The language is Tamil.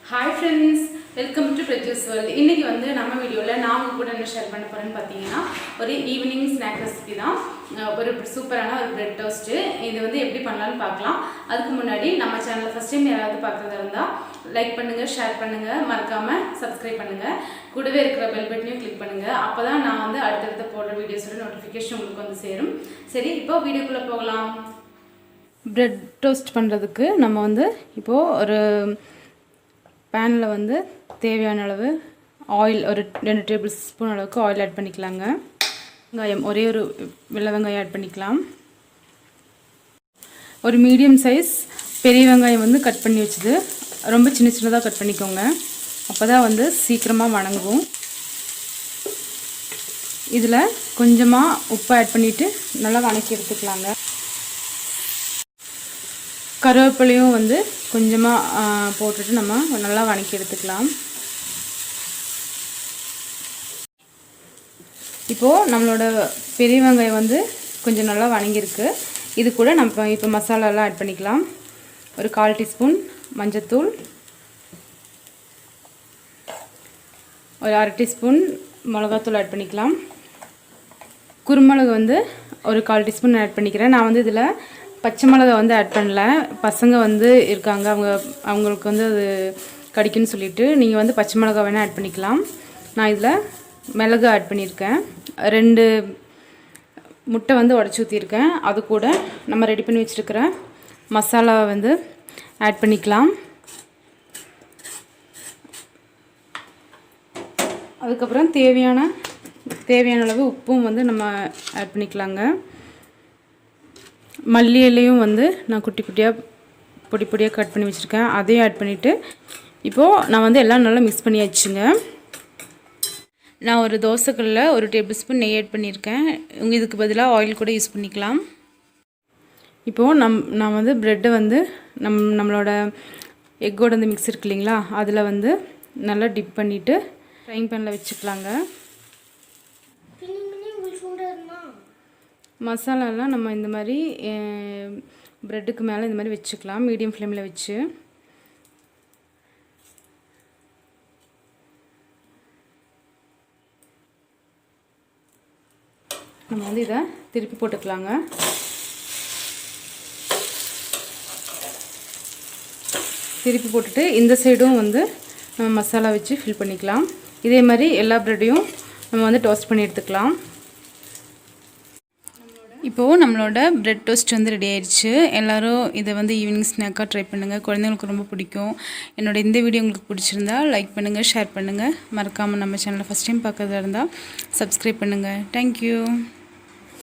Hi friends, welcome to Produce World. இன்னைக்கு வந்து நம்ம வீடியோல நான் உங்க கூட என்ன ஷேர் பண்ண போறேன்னு பாத்தீங்கன்னா ஒரு ஈவினிங் ஸ்நாக் ரெசிபி தான். ஒரு சூப்பரான ஒரு பிரெட் டோஸ்ட். இது வந்து எப்படி பண்ணலாம்னு பார்க்கலாம். அதுக்கு முன்னாடி நம்ம சேனலை ஃபர்ஸ்ட் டைம் யாராவது பார்க்கறதா இருந்தா லைக் பண்ணுங்க, ஷேர் பண்ணுங்க, மறக்காம Subscribe பண்ணுங்க. கூடவே இருக்கிற பெல் பட்டனையும் கிளிக் பண்ணுங்க. அப்பதான் நான் வந்து அடுத்தடுத்து போடுற வீடியோஸோட நோட்டிஃபிகேஷன் உங்களுக்கு வந்து சேரும். சரி, இப்போ வீடியோக்குள்ள போகலாம். பிரெட் டோஸ்ட் பண்ணுறதுக்கு நம்ம வந்து இப்போது ஒரு பேனில் வந்து தேவையான அளவு ஆயில் ஒரு 2 டேபிள் ஸ்பூன் அளவுக்கு ஆயில் ஆட் பண்ணிக்கலாங்க. வெங்காயம் ஒரே ஒரு வெள்ளை வெங்காயம் ஆட் பண்ணிக்கலாம். ஒரு மீடியம் சைஸ் பெரிய வெங்காயம் வந்து கட் பண்ணி வச்சுது, ரொம்ப சின்ன சின்னதாக கட் பண்ணிக்கோங்க, அப்போ தான் வந்து சீக்கிரமாக வணங்கும். இதில் கொஞ்சமாக உப்பு ஆட் பண்ணிவிட்டு நல்லா வணக்கி எடுத்துக்கலாங்க. கருவேப்பிலையும் வந்து கொஞ்சமாக போட்டுட்டு நம்ம நல்லா வணக்கி எடுத்துக்கலாம். இப்போது நம்மளோட பெரிய வெங்காயம் வந்து கொஞ்சம் நல்லா வணங்கியிருக்கு. இது கூட நம்ம இப்போ மசாலாலாம் ஆட் பண்ணிக்கலாம். ஒரு 1/4 டீஸ்பூன் மஞ்சத்தூள், ஒரு 1/2 டீஸ்பூன் மிளகாத்தூள் ஆட் பண்ணிக்கலாம். குருமிளகு வந்து ஒரு 1/4 டீஸ்பூன் ஆட் பண்ணிக்கிறேன். நான் வந்து இதில் பச்சை மிளகா வந்து ஆட் பண்ணல, பசங்க வந்து இருக்காங்க, அவங்களுக்கு வந்து அது கடிக்குன்னு சொல்லிட்டு நீங்கள் வந்து பச்சை மிளகா வேணால் ஆட் பண்ணிக்கலாம். நான் இதில் மிளகு ஆட் பண்ணியிருக்கேன். 2 முட்டை வந்து உடச்சி ஊற்றிருக்கேன். அது கூட நம்ம ரெடி பண்ணி வச்சுருக்கிற மசாலா வந்து ஆட் பண்ணிக்கலாம். அதுக்கப்புறம் தேவையான அளவு உப்பும் வந்து நம்ம ஆட் பண்ணிக்கலாங்க. மல்லி இலையும் வந்து நான் குட்டி குட்டியாக பொடி பொடியாக கட் பண்ணி வச்சுருக்கேன், அதையும் ஆட் பண்ணிவிட்டு இப்போது நான் வந்து எல்லாம் நல்லா மிக்ஸ் பண்ணி வச்சுங்க. நான் ஒரு தோசைக்கல்லில் ஒரு டேபிள் ஸ்பூன் நெய் ஆட் பண்ணியிருக்கேன். இதுக்கு பதிலாக ஆயில் கூட யூஸ் பண்ணிக்கலாம். இப்போது நான் வந்து ப்ரெட்டை வந்து நம்மளோட எக்கோட வந்து மிக்ஸ் இருக்கு இல்லைங்களா, அதில் வந்து நல்லா டிப் பண்ணிவிட்டு ஃப்ரைங் பேனில் வச்சுக்கலாங்க. மசாலாலாம் நம்ம இந்த மாதிரி ப்ரெட்டுக்கு மேலே இந்த மாதிரி வச்சுக்கலாம், மீடியம் ஃப்ளேமில் வச்சு. நம்ம வந்து இதை திருப்பி போட்டுக்கலாங்க. திருப்பி போட்டுட்டு இந்த சைடும் வந்து நம்ம மசாலா வச்சு ஃபில் பண்ணிக்கலாம். இதே மாதிரி எல்லா ப்ரெட்டையும் நம்ம வந்து டோஸ்ட் பண்ணி எடுத்துக்கலாம். இப்போது நம்மளோட பிரெட் டோஸ்ட் வந்து ரெடி ஆயிடுச்சு. எல்லோரும் இதை வந்து ஈவினிங் ஸ்நாக்காக ட்ரை பண்ணுங்கள், குழந்தைங்களுக்கு ரொம்ப பிடிக்கும். என்னோட இந்த வீடியோ உங்களுக்கு பிடிச்சிருந்தா லைக் பண்ணுங்கள், ஷேர் பண்ணுங்கள், மறக்காமல் நம்ம சேனலை ஃபஸ்ட் டைம் பார்க்கறதா இருந்தால் Subscribe பண்ணுங்கள். தேங்க்யூ.